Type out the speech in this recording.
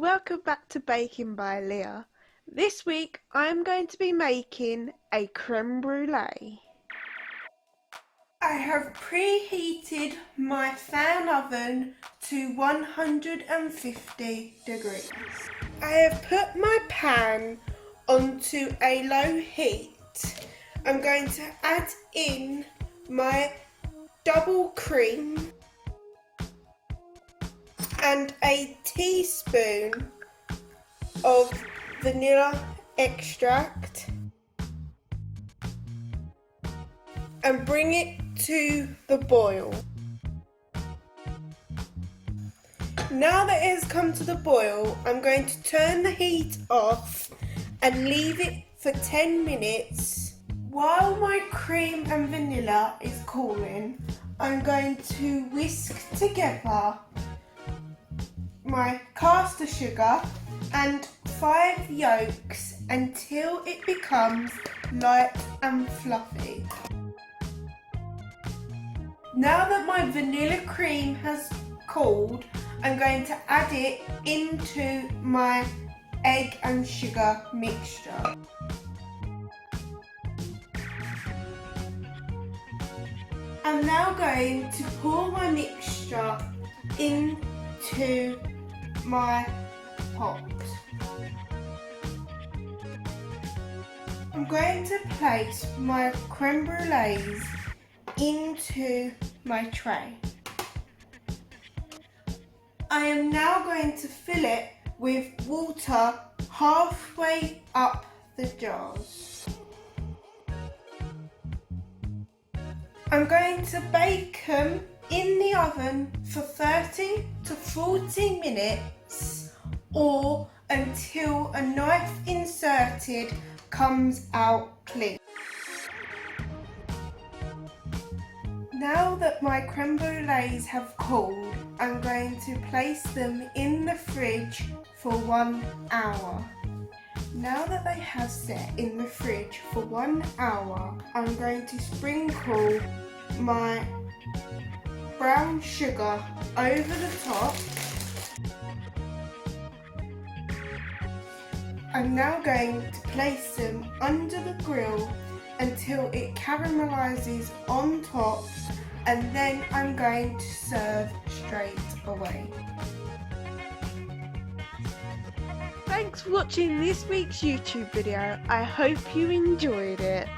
welcome back to Baking by Leah. This week I'm going to be making a creme brulee. I have preheated my fan oven to 150 degrees. I have put my pan onto a low heat. I'm going to add in my double cream and a teaspoon of vanilla extract and bring it to the boil. Now that it has come to the boil, I'm going to turn the heat off and leave it for 10 minutes. While my cream and vanilla is cooling, I'm going to whisk together my caster sugar and 5 yolks until it becomes light and fluffy. Now that my vanilla cream has cooled, I'm going to add it into my egg and sugar mixture. I'm now going to pour my mixture into my pot. I'm going to place my creme brulees into my tray. I am now going to fill it with water halfway up the jars. I'm going to bake them in the oven for 30 to 40 minutes or until a knife inserted comes out clean. Now that my creme brulees have cooled, I'm going to place them in the fridge for 1 hour. Now that they have set in the fridge for 1 hour, I'm going to sprinkle my brown sugar over the top. I'm now going to place them under the grill until it caramelizes on top, and then I'm going to serve straight away. Thanks for watching this week's YouTube video. I hope you enjoyed it.